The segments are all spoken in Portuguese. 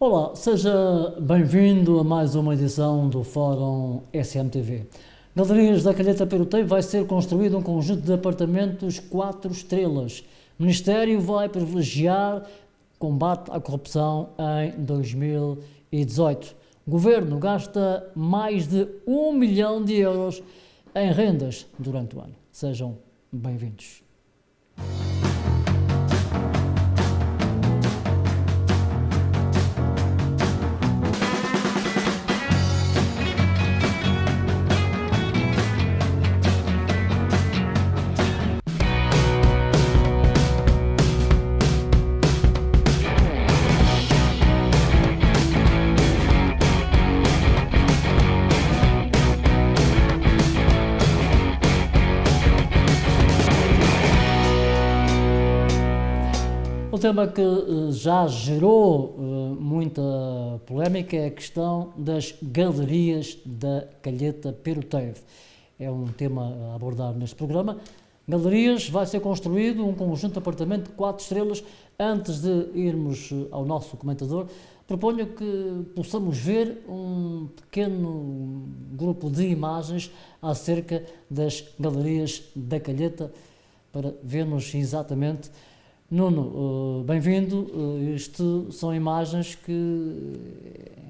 Olá, seja bem-vindo a mais uma edição do Fórum SMTV. Galerias da Calheta Peroteio vai ser construído um conjunto de apartamentos 4 estrelas. O Ministério vai privilegiar combate à corrupção em 2018. O Governo gasta mais de 1 milhão de euros em rendas durante o ano. Sejam bem-vindos. O tema que já gerou muita polémica é a questão das galerias da Calheta Peroteio. É um tema a abordar neste programa. Galerias, vai ser construído um conjunto de apartamento de 4 estrelas. Antes de irmos ao nosso comentador, proponho que possamos ver um pequeno grupo de imagens acerca das galerias da Calheta para vermos exatamente. Nuno, bem-vindo. Isto são imagens que,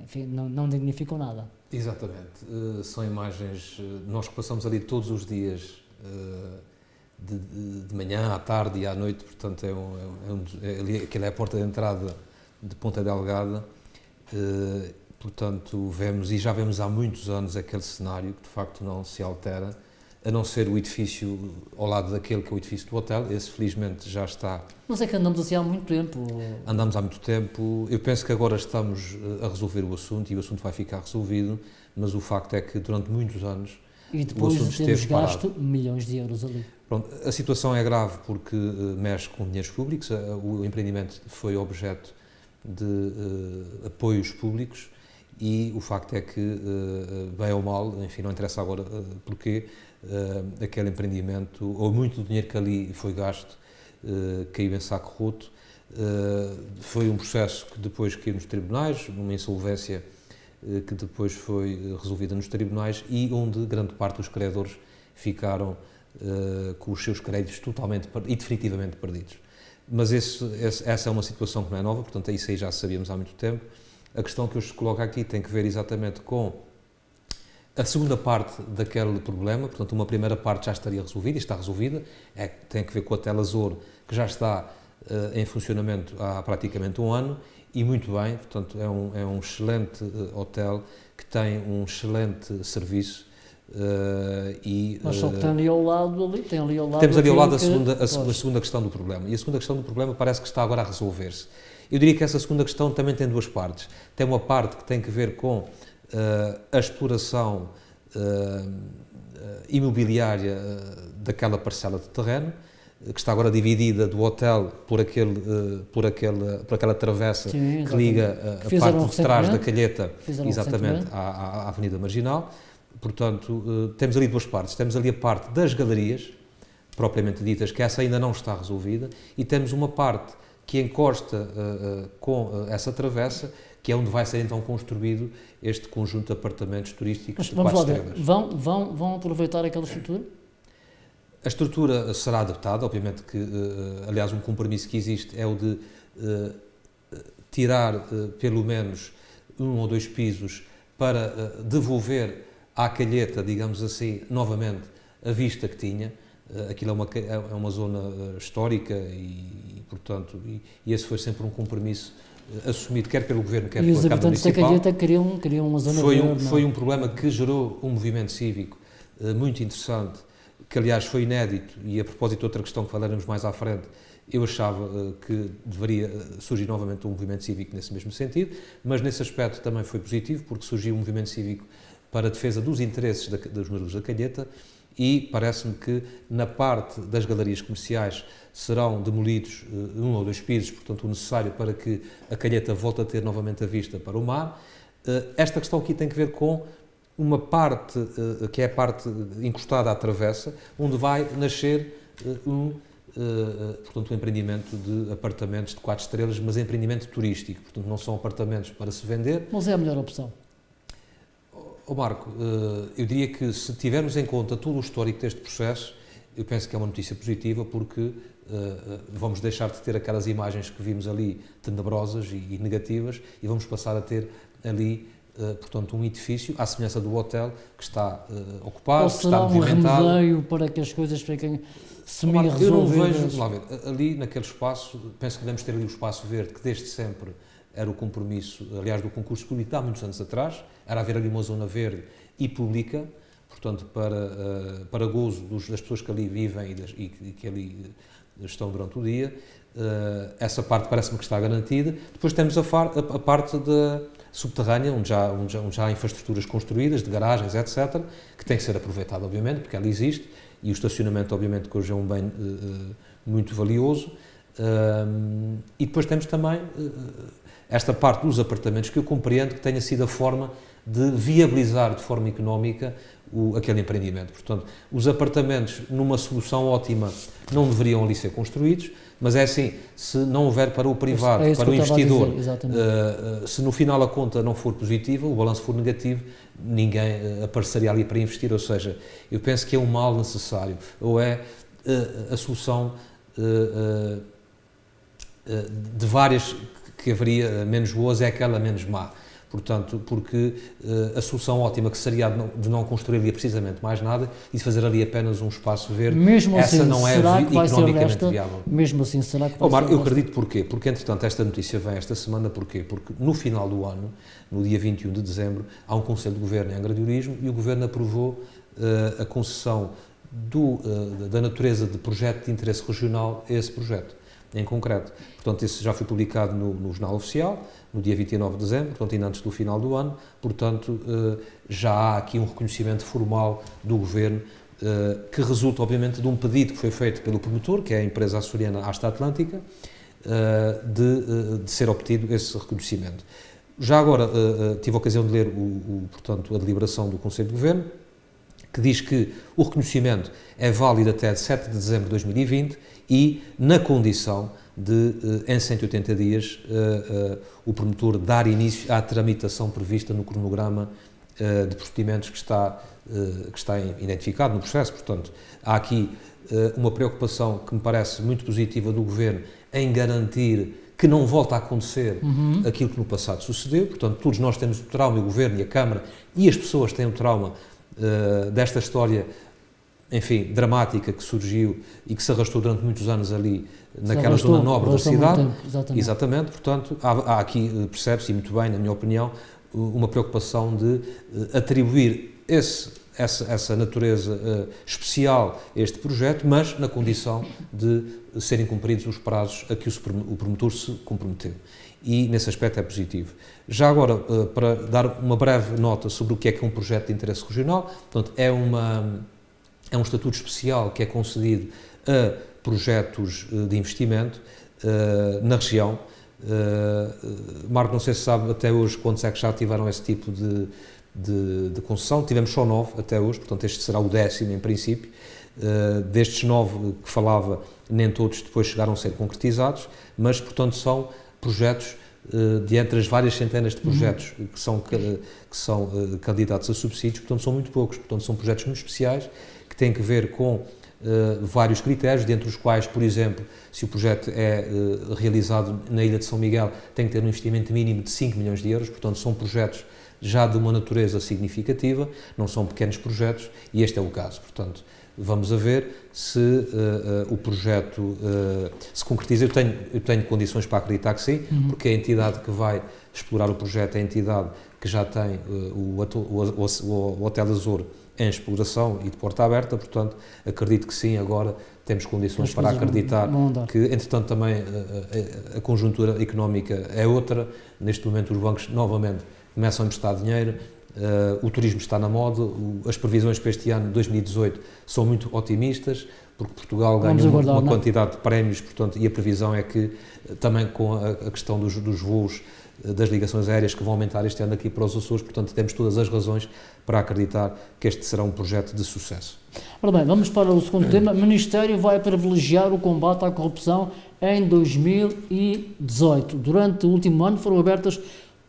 enfim, não dignificam nada. Exatamente. São imagens, nós que passamos ali todos os dias, de manhã, à tarde e à noite, portanto, aquela é a porta de entrada de Ponta Delgada, portanto, vemos, e já vemos há muitos anos aquele cenário que de facto não se altera, a não ser o edifício ao lado daquele que é o edifício do hotel. Esse felizmente já está. Mas é que andamos assim há muito tempo. Andamos há muito tempo. Eu penso que agora estamos a resolver o assunto e o assunto vai ficar resolvido, mas o facto é que durante muitos anos e depois o assunto de termos esteve gasto parado. milhões de euros ali. Pronto, a situação é grave porque mexe com dinheiros públicos, o empreendimento foi objeto de apoios públicos e o facto é que, bem ou mal, enfim, não interessa agora porquê, aquele empreendimento, ou muito do dinheiro que ali foi gasto, caiu em saco roto. Foi um processo que depois caiu nos tribunais, uma insolvência que depois foi resolvida nos tribunais e onde grande parte dos credores ficaram com os seus créditos totalmente e definitivamente perdidos. Mas essa é uma situação que não é nova, portanto, isso aí já sabíamos há muito tempo. A questão que eu vos coloco aqui tem que ver exatamente com a segunda parte daquele problema. Portanto, uma primeira parte já estaria resolvida, e está resolvida, tem que ver com a Hotel Azor, que já está em funcionamento há praticamente um ano, e muito bem, portanto, é um excelente hotel, que tem um excelente serviço. Mas só que tem ali ao lado, temos ali ao lado a segunda questão do problema, e a segunda questão do problema parece que está agora a resolver-se. Eu diria que essa segunda questão também tem duas partes. Tem uma parte que tem que ver com a exploração imobiliária daquela parcela de terreno, que está agora dividida do hotel por aquela travessa. Sim, que liga a parte de trás da Calheta exatamente à Avenida Marginal. Portanto, temos ali duas partes. Temos ali a parte das galerias, propriamente ditas, que essa ainda não está resolvida, e temos uma parte que encosta com essa travessa, que é onde vai ser então construído este conjunto de apartamentos turísticos de 4 estrelas. Vão aproveitar aquela estrutura? A estrutura será adaptada, obviamente que, aliás, um compromisso que existe é o de tirar pelo menos 1 ou 2 pisos para devolver à Calheta, digamos assim, novamente a vista que tinha. Aquilo é uma zona histórica e portanto, esse foi sempre um compromisso assumido, quer pelo Governo, quer pela Câmara Municipal. E os habitantes da Calheta queriam uma zona verde. Foi um problema que gerou um movimento cívico muito interessante, que aliás foi inédito, e a propósito de outra questão que falaremos mais à frente, eu achava que deveria surgir novamente um movimento cívico nesse mesmo sentido, mas nesse aspecto também foi positivo, porque surgiu um movimento cívico para a defesa dos interesses dos moradores da Calheta, e parece-me que na parte das galerias comerciais serão demolidos 1 ou 2 pisos, portanto o necessário para que a Calheta volte a ter novamente a vista para o mar. Esta questão aqui tem que ver com uma parte, que é a parte encostada à travessa, onde vai nascer portanto, um empreendimento de apartamentos de 4 estrelas, mas empreendimento turístico, portanto, não são apartamentos para se vender. Mas é a melhor opção. Marco, eu diria que se tivermos em conta todo o histórico deste processo, eu penso que é uma notícia positiva, porque vamos deixar de ter aquelas imagens que vimos ali tenebrosas e negativas, e vamos passar a ter ali, portanto, um edifício à semelhança do hotel que está ocupado, que está movimentado. Ou será um remedeio para que as coisas fiquem semi-resolvidas? Eu não vejo, lá ver, ali naquele espaço, penso que devemos ter ali o espaço verde, que desde sempre era o compromisso, aliás, do concurso público há muitos anos atrás, era haver ali uma zona verde e pública, portanto, para gozo das pessoas que ali vivem e que ali estão durante o dia. Essa parte parece-me que está garantida. Depois temos a parte subterrânea, onde já há infraestruturas construídas, de garagens, etc., que tem que ser aproveitada, obviamente, porque ela existe, e o estacionamento, obviamente, que hoje é um bem muito valioso. E depois temos também esta parte dos apartamentos, que eu compreendo que tenha sido a forma de viabilizar de forma económica aquele empreendimento. Portanto, os apartamentos, numa solução ótima, não deveriam ali ser construídos, mas é assim, se não houver para o privado, para o investidor, se no final a conta não for positiva, o balanço for negativo, ninguém apareceria ali para investir. Ou seja, eu penso que é um mal necessário, ou é a solução de várias que haveria menos boas, é aquela menos má. Portanto, porque a solução ótima que seria de não construir ali precisamente mais nada e de fazer ali apenas um espaço verde, mesmo essa assim, não é economicamente viável. Mesmo assim, será que vai Marco, ser eu acredito porquê? Porque, entretanto, esta notícia vem esta semana, porquê? Porque no final do ano, no dia 21 de dezembro, há um Conselho de Governo em Angra do Heroísmo e o Governo aprovou a concessão da natureza de projeto de interesse regional a esse projeto, em concreto. Portanto, esse já foi publicado no Jornal Oficial, no dia 29 de dezembro, portanto, ainda antes do final do ano. Portanto, já há aqui um reconhecimento formal do Governo, que resulta, obviamente, de um pedido que foi feito pelo promotor, que é a empresa açoriana Asta Atlântica, de ser obtido esse reconhecimento. Já agora, tive a ocasião de ler, portanto, a deliberação do Conselho de Governo, que diz que o reconhecimento é válido até 7 de dezembro de 2020 e na condição de, em 180 dias, o promotor dar início à tramitação prevista no cronograma de procedimentos que está identificado no processo. Portanto, há aqui uma preocupação que me parece muito positiva do Governo em garantir que não volta a acontecer aquilo que no passado sucedeu. Portanto, todos nós temos o trauma, o Governo e a Câmara, e as pessoas têm o trauma desta história, enfim, dramática que surgiu e que se arrastou durante muitos anos ali naquela zona nobre da cidade. Exatamente. Portanto, há aqui, percebe-se, e muito bem, na minha opinião, uma preocupação de atribuir essa natureza especial a este projeto, mas na condição de serem cumpridos os prazos a que o promotor se comprometeu. E nesse aspecto é positivo. Já agora, para dar uma breve nota sobre o que é um projeto de interesse regional, portanto, é um estatuto especial que é concedido a projetos de investimento na região. Marco, não sei se sabe até hoje quantos é que já tiveram esse tipo de concessão. Tivemos só 9 até hoje, portanto este será o 10º em princípio. Destes 9 que falava, nem todos depois chegaram a ser concretizados, mas portanto são projetos de entre as várias centenas de projetos que são candidatos a subsídios, portanto são muito poucos, portanto são projetos muito especiais que têm que ver com vários critérios, dentre os quais, por exemplo, se o projeto é realizado na Ilha de São Miguel, tem que ter um investimento mínimo de 5 milhões de euros, portanto são projetos já de uma natureza significativa, não são pequenos projetos, e este é o caso. Portanto, vamos a ver se o projeto se concretiza. Eu tenho condições para acreditar que sim, porque a entidade que vai explorar o projeto é a entidade que já tem o Hotel Azor em exploração e de porta aberta, portanto, acredito que sim. Agora temos condições para acreditar que, entretanto, também a conjuntura económica é outra. Neste momento os bancos novamente começam a emprestar dinheiro, o turismo está na moda, as previsões para este ano, 2018, são muito otimistas, porque Portugal Vamos ganha aguardar, uma não? quantidade de prémios, portanto, e a previsão é que também com a questão dos voos, das ligações aéreas que vão aumentar este ano aqui para os Açores, portanto, temos todas as razões para acreditar que este será um projeto de sucesso. Ora bem, vamos para o segundo tema. O Ministério vai privilegiar o combate à corrupção em 2018. Durante o último ano foram abertas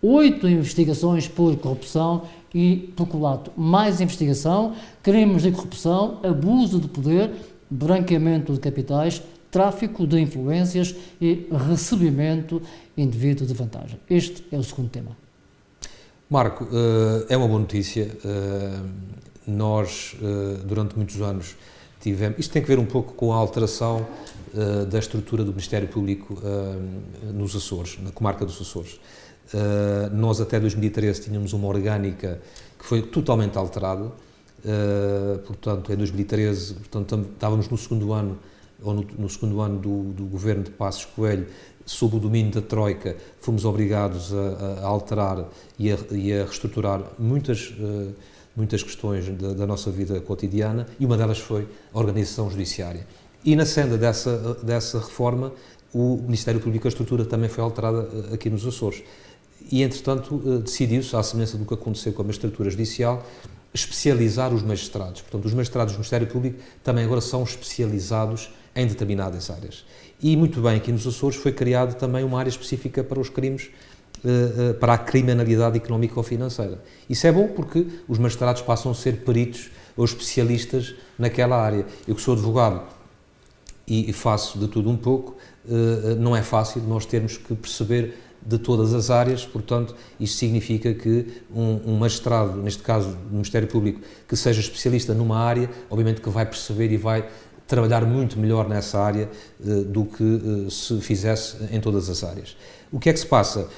8 investigações por corrupção e peculato. Mais investigação, crimes de corrupção, abuso de poder, branqueamento de capitais, tráfico de influências e recebimento indevido de vantagem. Este é o segundo tema. Marco, é uma boa notícia. Nós, durante muitos anos, tivemos... Isto tem que ver um pouco com a alteração da estrutura do Ministério Público nos Açores, na comarca dos Açores. Nós, até 2013, tínhamos uma orgânica que foi totalmente alterada. Portanto, em 2013, portanto, estávamos no segundo ano, ou no segundo ano do governo de Passos Coelho, sob o domínio da Troika, fomos obrigados a alterar e a reestruturar muitas questões da nossa vida cotidiana, e uma delas foi a organização judiciária. E na senda dessa reforma, o Ministério Público, a estrutura também foi alterada aqui nos Açores. E, entretanto, decidiu-se, à semelhança do que aconteceu com a magistratura judicial, especializar os magistrados. Portanto, os magistrados do Ministério Público também agora são especializados em determinadas áreas. E, muito bem, aqui nos Açores foi criada também uma área específica para os crimes, para a criminalidade económica ou financeira. Isso é bom porque os magistrados passam a ser peritos ou especialistas naquela área. Eu que sou advogado e faço de tudo um pouco, não é fácil nós termos que perceber de todas as áreas, portanto, isto significa que um magistrado, neste caso do Ministério Público, que seja especialista numa área, obviamente que vai perceber e vai trabalhar muito melhor nessa área do que se fizesse em todas as áreas. O que é que se passa?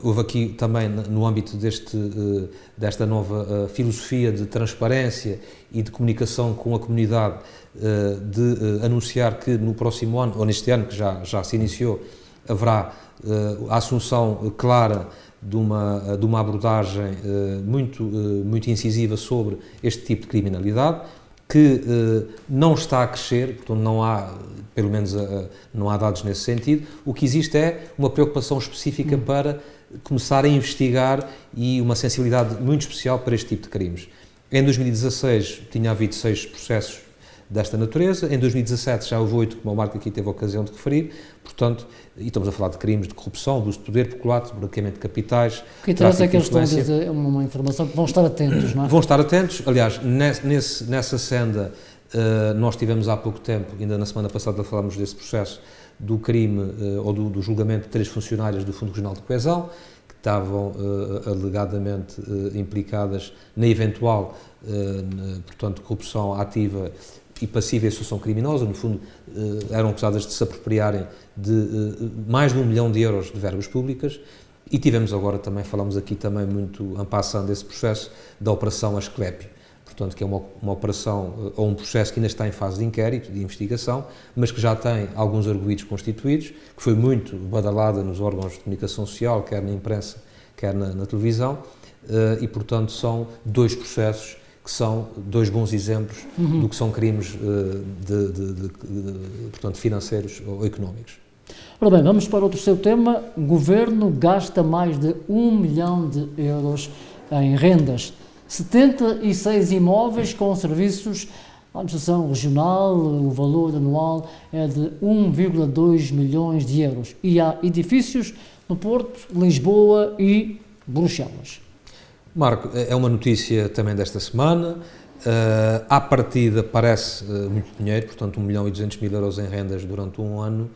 Houve aqui também, no âmbito desta nova filosofia de transparência e de comunicação com a comunidade, de anunciar que no próximo ano, ou neste ano que já se iniciou, haverá a assunção clara de uma abordagem muito incisiva sobre este tipo de criminalidade, que não está a crescer, portanto não há, pelo menos não há dados nesse sentido. O que existe é uma preocupação específica para começar a investigar e uma sensibilidade muito especial para este tipo de crimes. Em 2016 tinha havido 6 processos desta natureza, em 2017 já houve 8, como o Marco aqui teve a ocasião de referir, portanto, e estamos a falar de crimes de corrupção, abuso de poder, peculato, branqueamento de capitais. O que interessa é que eles estão a dizer uma informação que vão estar atentos, não é? Vão estar atentos, aliás, nessa senda, nós tivemos há pouco tempo, ainda na semana passada falámos desse processo, do crime ou do julgamento de 3 funcionárias do Fundo Regional de Coesão, que estavam alegadamente implicadas na eventual, portanto, corrupção ativa e passiva e associação criminosa. No fundo, eram acusadas de se apropriarem de mais de 1 milhão de euros de verbas públicas. E tivemos agora também, falamos aqui também muito en passant desse processo da Operação Asclépio, portanto, que é uma operação ou um processo que ainda está em fase de inquérito, de investigação, mas que já tem alguns arguidos constituídos, que foi muito badalada nos órgãos de comunicação social, quer na imprensa, quer na televisão, e, portanto, são 2 processos que são 2 bons exemplos do que são crimes portanto, financeiros ou económicos. Ora bem, vamos para o terceiro tema. O Governo gasta mais de 1 milhão de euros em rendas. 76 imóveis com serviços à administração regional, o valor anual é de 1,2 milhões de euros. E há edifícios no Porto, Lisboa e Bruxelas. Marco, é uma notícia também desta semana. À partida parece muito dinheiro, portanto 1 milhão e 200 mil euros em rendas durante um ano.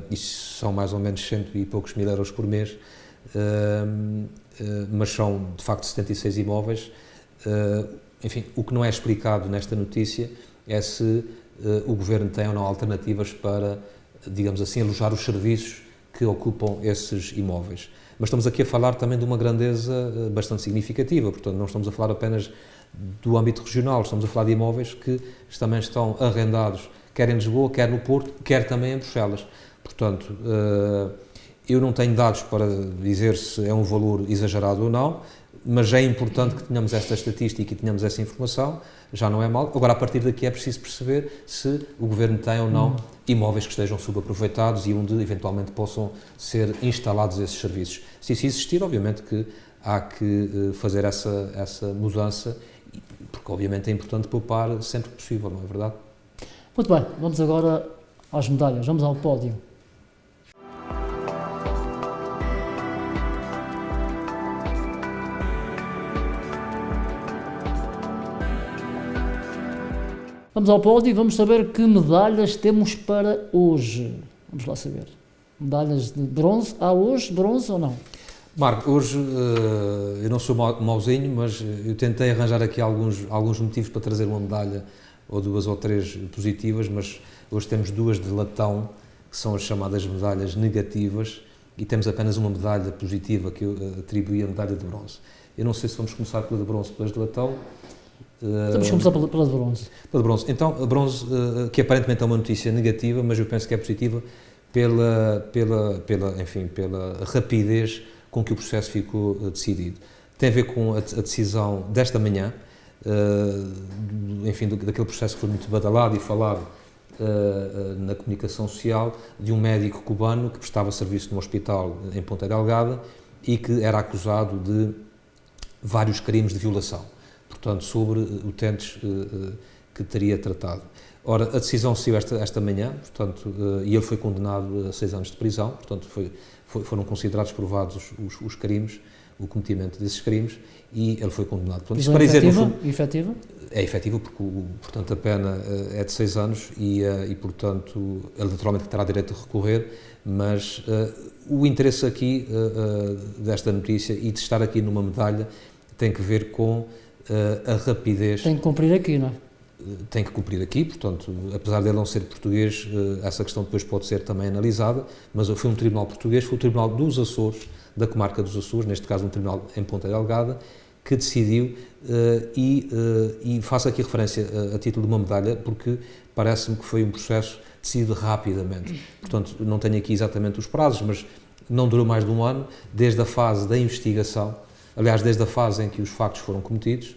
Isso são mais ou menos 100 e poucos mil euros por mês, mas são de facto 76 imóveis. Enfim, o que não é explicado nesta notícia é se o Governo tem ou não alternativas para, digamos assim, alojar os serviços que ocupam esses imóveis. Mas estamos aqui a falar também de uma grandeza bastante significativa, portanto não estamos a falar apenas do âmbito regional, estamos a falar de imóveis que também estão arrendados, quer em Lisboa, quer no Porto, quer também em Bruxelas. Portanto, eu não tenho dados para dizer se é um valor exagerado ou não, mas é importante que tenhamos esta estatística e tenhamos essa informação, já não é mal. Agora, a partir daqui é preciso perceber se o Governo tem ou não imóveis que estejam subaproveitados e onde eventualmente possam ser instalados esses serviços. Se isso existir, obviamente que há que fazer essa mudança, porque obviamente é importante poupar sempre que possível, não é verdade? Muito bem, vamos agora às medalhas, vamos ao pódio. Vamos ao pódio e vamos saber que medalhas temos para hoje. Vamos lá saber. Medalhas de bronze. Há hoje bronze ou não? Marco, hoje eu não sou mauzinho, mas eu tentei arranjar aqui alguns motivos para trazer uma medalha, ou duas ou três positivas, mas hoje temos duas de latão, que são as chamadas medalhas negativas, e temos apenas uma medalha positiva, que eu atribuí a medalha de bronze. Eu não sei se vamos começar pela de bronze ou pelas de latão. Vamos começar pela de bronze. Pela de bronze. Então, a bronze, que aparentemente é uma notícia negativa, mas eu penso que é positiva pela rapidez com que o processo ficou decidido. Tem a ver com a decisão desta manhã, daquele processo que foi muito badalado e falado na comunicação social, de um médico cubano que prestava serviço num hospital em Ponta Delgada e que era acusado de vários crimes de violação, portanto, sobre utentes que teria tratado. Ora, a decisão saiu esta manhã, portanto, e ele foi condenado a 6 anos de prisão, portanto, foram considerados provados os crimes, o cometimento desses crimes, e ele foi condenado. Portanto, prisão para dizer, no fundo, efetiva? É efetiva, porque, portanto, a pena é de 6 anos e, portanto, ele naturalmente terá direito de recorrer, mas o interesse aqui desta notícia e de estar aqui numa medalha tem que ver com a rapidez. Tem que cumprir aqui, não é? Tem que cumprir aqui, portanto, apesar de ele não ser português, essa questão depois pode ser também analisada, mas foi um tribunal português, foi o Tribunal dos Açores, da comarca dos Açores, neste caso um tribunal em Ponta Delgada, que decidiu, e faço aqui referência a título de uma medalha, porque parece-me que foi um processo decidido rapidamente. Portanto, não tenho aqui exatamente os prazos, mas não durou mais de um ano, desde a fase da investigação, aliás, desde a fase em que os factos foram cometidos,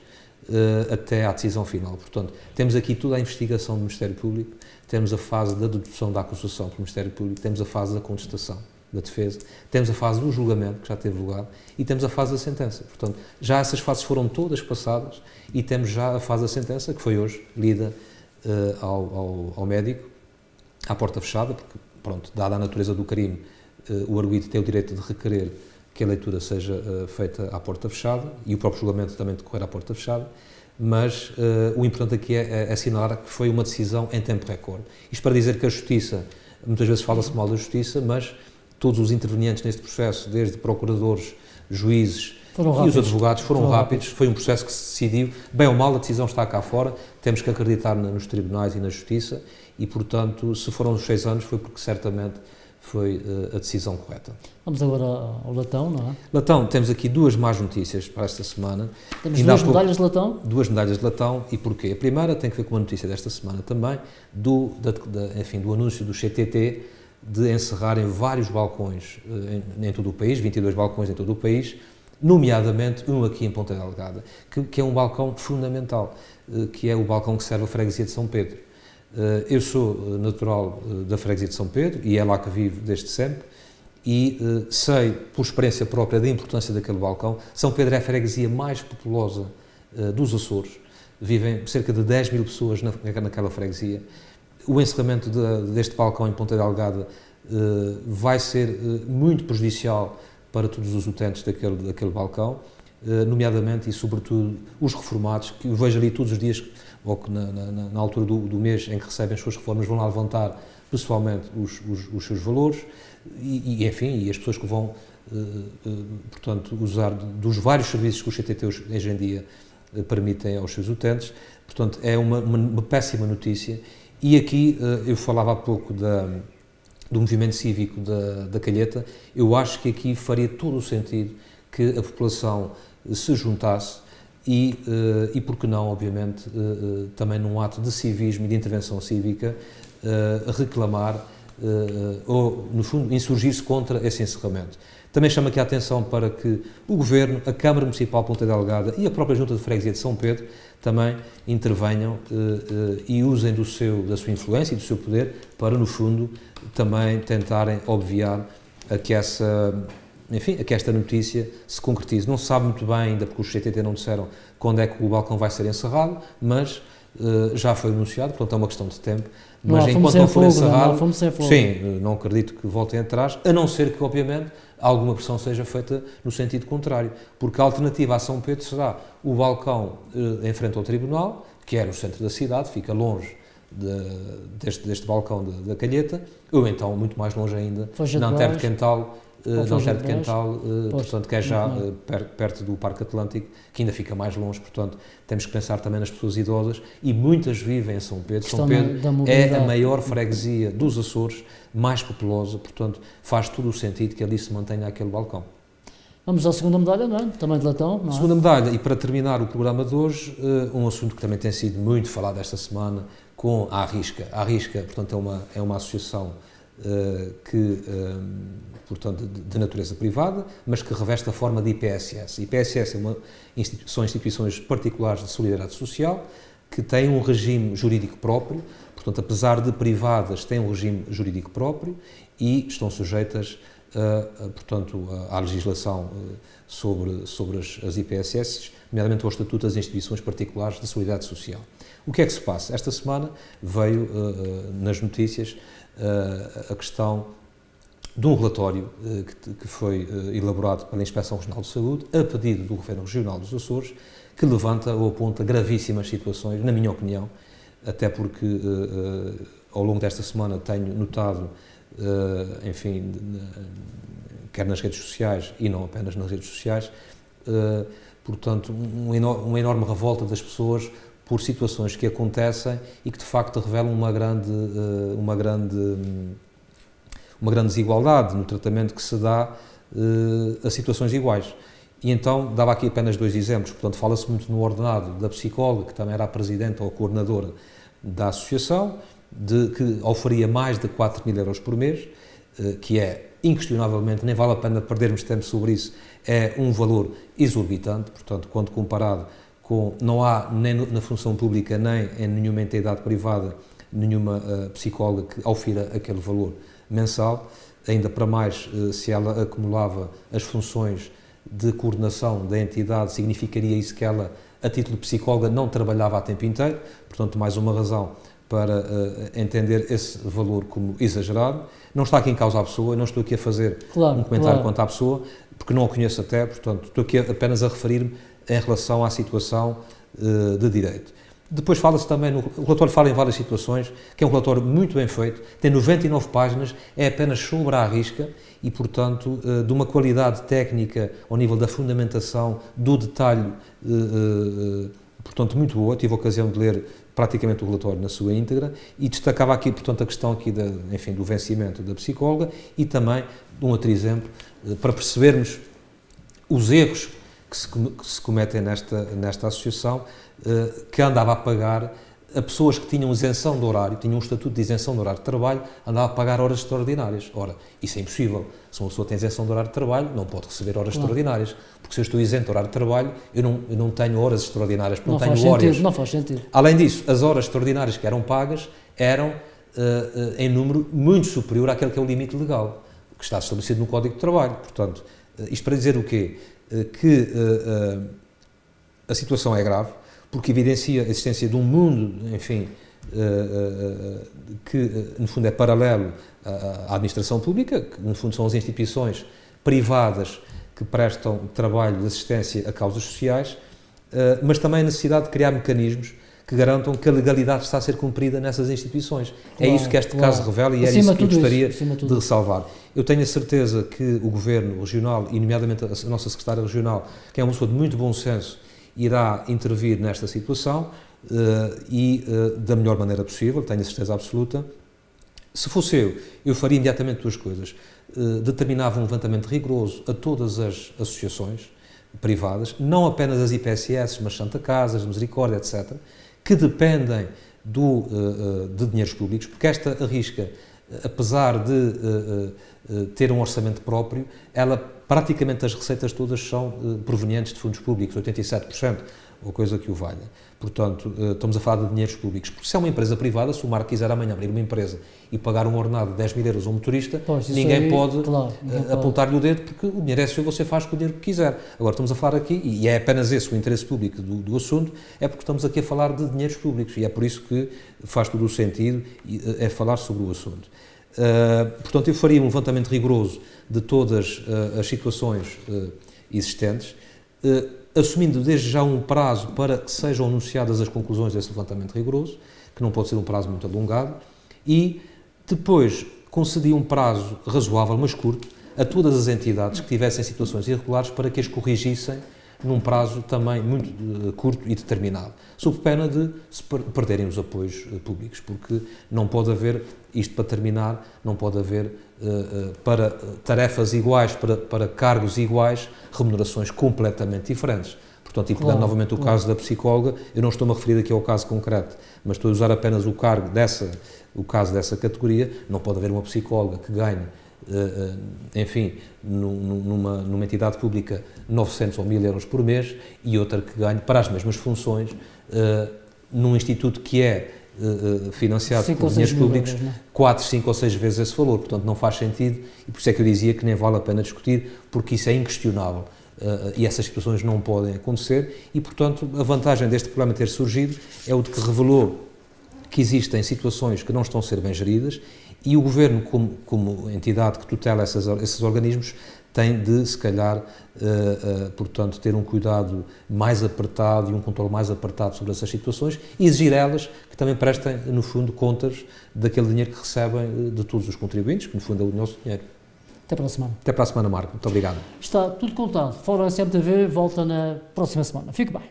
até à decisão final. Portanto, temos aqui toda a investigação do Ministério Público, temos a fase da dedução da acusação pelo Ministério Público, temos a fase da contestação da defesa, temos a fase do julgamento, que já teve lugar, e temos a fase da sentença. Portanto, já essas fases foram todas passadas e temos já a fase da sentença, que foi hoje lida ao médico, à porta fechada, porque, pronto, dada a natureza do crime, o arguido tem o direito de requerer que a leitura seja feita à porta fechada e o próprio julgamento também decorrer à porta fechada, mas o importante aqui é assinalar que foi uma decisão em tempo recorde. Isto para dizer que a Justiça, muitas vezes fala-se mal da Justiça, mas todos os intervenientes neste processo, desde procuradores, juízes e os advogados, foram rápidos. Foi um processo que se decidiu, bem ou mal, a decisão está cá fora, temos que acreditar nos tribunais e na Justiça e, portanto, se foram os 6 anos foi porque certamente foi a decisão correta. Vamos agora ao latão, não é? Latão, temos aqui duas más notícias para esta semana. Temos duas medalhas de latão? Duas medalhas de latão, e porquê? A primeira tem que ver com uma notícia desta semana também, do anúncio do CTT de encerrarem vários balcões em todo o país, 22 balcões em todo o país, nomeadamente um aqui em Ponta Delgada, que é um balcão fundamental, que é o balcão que serve a freguesia de São Pedro. Eu sou natural da freguesia de São Pedro e é lá que vivo desde sempre e sei, por experiência própria, da importância daquele balcão. São Pedro é a freguesia mais populosa dos Açores, vivem cerca de 10 mil pessoas naquela freguesia. O encerramento deste balcão em Ponta Delgada vai ser muito prejudicial para todos os utentes daquele balcão, nomeadamente e sobretudo os reformados, que eu vejo ali todos os dias, ou que na altura do mês em que recebem as suas reformas vão lá levantar pessoalmente os seus valores e as pessoas que vão, portanto, usar dos vários serviços que os CTT hoje em dia permitem aos seus utentes. Portanto, é uma péssima notícia. E aqui, eu falava há pouco do movimento cívico da Calheta, eu acho que aqui faria todo o sentido que a população se juntasse e por que não, obviamente, também num ato de civismo e de intervenção cívica, reclamar ou, no fundo, insurgir-se contra esse encerramento. Também chama aqui a atenção para que o Governo, a Câmara Municipal de Ponta Delgada e a própria Junta de Freguesia de São Pedro também intervenham e usem da sua influência e do seu poder para, no fundo, também tentarem obviar a que esta notícia se concretize. Não se sabe muito bem ainda, porque os CTT não disseram quando é que o balcão vai ser encerrado, mas já foi anunciado, portanto é uma questão de tempo. Mas enquanto não for encerrado, sim, não acredito que voltem atrás, a não ser que, obviamente, alguma pressão seja feita no sentido contrário, porque a alternativa a São Pedro será o balcão em frente ao Tribunal, que é no centro da cidade, fica longe deste balcão da Calheta, ou então, muito mais longe ainda, na Antero de Quental, portanto, que é já perto do Parque Atlântico, que ainda fica mais longe, portanto, temos que pensar também nas pessoas idosas, e muitas vivem em São Pedro. São Pedro é a maior freguesia dos Açores, mais populosa, portanto, faz todo o sentido que ali se mantenha aquele balcão. Vamos à segunda medalha, não é? Também de latão, não é? Segunda medalha, e para terminar o programa de hoje, um assunto que também tem sido muito falado esta semana, com a Arrisca. A Arrisca, portanto, é uma associação portanto, de natureza privada, mas que reveste a forma de IPSS. IPSS são instituições particulares de solidariedade social, que têm um regime jurídico próprio, portanto, apesar de privadas, têm um regime jurídico próprio e estão sujeitas, portanto, à legislação sobre as IPSS, nomeadamente ao Estatuto das Instituições Particulares de Solidariedade Social. O que é que se passa? Esta semana veio nas notícias a questão de um relatório que foi elaborado pela Inspeção Regional de Saúde, a pedido do Governo Regional dos Açores, que levanta ou aponta gravíssimas situações, na minha opinião, até porque ao longo desta semana tenho notado, enfim, quer nas redes sociais e não apenas nas redes sociais, portanto, uma enorme revolta das pessoas por situações que acontecem e que de facto revelam uma grande desigualdade no tratamento que se dá a situações iguais. E então, dava aqui apenas dois exemplos. Portanto, fala-se muito no ordenado da psicóloga, que também era a presidente ou a coordenadora da associação, que oferia mais de 4.000 euros por mês, que é, inquestionavelmente, nem vale a pena perdermos tempo sobre isso, é um valor exorbitante, portanto, quando comparado com, não há nem na função pública, nem em nenhuma entidade privada, nenhuma psicóloga que ofira aquele valor mensal, ainda para mais se ela acumulava as funções de coordenação da entidade, significaria isso que ela, a título de psicóloga, não trabalhava a tempo inteiro, portanto, mais uma razão para entender esse valor como exagerado. Não está aqui em causa a pessoa, não estou aqui a fazer um comentário quanto à pessoa, porque não a conheço até, portanto, estou aqui apenas a referir-me em relação à situação de direito. Depois fala-se também, o relatório fala em várias situações, que é um relatório muito bem feito, tem 99 páginas, é apenas sobre a Arrisca e, portanto, de uma qualidade técnica ao nível da fundamentação, do detalhe, portanto, muito boa. Tive a ocasião de ler praticamente o relatório na sua íntegra e destacava aqui, portanto, a questão aqui do vencimento da psicóloga e também de um outro exemplo, para percebermos os erros que se cometem nesta associação, que andava a pagar a pessoas que tinham isenção de horário, tinham um estatuto de isenção de horário de trabalho, andava a pagar horas extraordinárias. Ora, isso é impossível. Se uma pessoa tem isenção de horário de trabalho, não pode receber horas extraordinárias, porque se eu estou isento de horário de trabalho, eu não tenho horas extraordinárias, porque não tenho horas. Não faz sentido. Além disso, as horas extraordinárias que eram pagas eram em número muito superior àquele que é o limite legal, que está estabelecido no Código de Trabalho. Portanto, isto para dizer o quê? Que a situação é grave, porque evidencia a existência de um mundo, enfim, que no fundo é paralelo à administração pública, que no fundo são as instituições privadas que prestam trabalho de assistência a causas sociais, mas também a necessidade de criar mecanismos que garantam que a legalidade está a ser cumprida nessas instituições. É isso que este caso revela e era isso que eu gostaria de ressalvar. Eu tenho a certeza que o Governo Regional, e nomeadamente a nossa Secretária Regional, que é uma pessoa de muito bom senso, irá intervir nesta situação da melhor maneira possível, tenho a certeza absoluta. Se fosse eu faria imediatamente duas coisas. Determinava um levantamento rigoroso a todas as associações privadas, não apenas as IPSS, mas Santa Casa, Misericórdia, etc., que dependem de dinheiros públicos, porque esta Arrisca apesar de ter um orçamento próprio, praticamente as receitas todas são provenientes de fundos públicos, 87%, ou coisa que o valha. Portanto, estamos a falar de dinheiros públicos. Porque se é uma empresa privada, se o Marco quiser amanhã abrir uma empresa e pagar um ordenado de 10 mil euros a um motorista, ninguém pode apontar-lhe o dedo, porque o dinheiro é seu, você faz com o dinheiro que quiser. Agora, estamos a falar aqui, e é apenas esse o interesse público do assunto, é porque estamos aqui a falar de dinheiros públicos, e é por isso que faz todo o sentido falar sobre o assunto. Portanto, eu faria um levantamento rigoroso de todas as situações existentes, assumindo desde já um prazo para que sejam anunciadas as conclusões desse levantamento rigoroso, que não pode ser um prazo muito alongado, e depois concedi um prazo razoável, mas curto, a todas as entidades que tivessem situações irregulares para que as corrigissem num prazo também muito curto e determinado, sob pena de se perderem os apoios públicos, porque não pode haver, isto para terminar, não pode haver para tarefas iguais, para cargos iguais, remunerações completamente diferentes. Portanto, e pegando novamente o caso da psicóloga, eu não estou-me a referir aqui ao caso concreto, mas estou a usar apenas o caso dessa categoria. Não pode haver uma psicóloga que ganhe, enfim, numa entidade pública 900 ou 1000 euros por mês e outra que ganhe para as mesmas funções num instituto que é financiado por dinheiros públicos, 4, 5 ou 6 vezes esse valor. Portanto, não faz sentido, e por isso é que eu dizia que nem vale a pena discutir, porque isso é inquestionável. E essas situações não podem acontecer e, portanto, a vantagem deste programa ter surgido é o de que revelou que existem situações que não estão a ser bem geridas e o Governo, como entidade que tutela esses organismos, tem de, se calhar, portanto, ter um cuidado mais apertado e um controle mais apertado sobre essas situações e exigir elas que também prestem, no fundo, contas daquele dinheiro que recebem de todos os contribuintes, que, no fundo, é o nosso dinheiro. Até para a semana. Até para a semana, Marco. Muito obrigado. Está tudo contado. Fórum SMTV volta na próxima semana. Fique bem.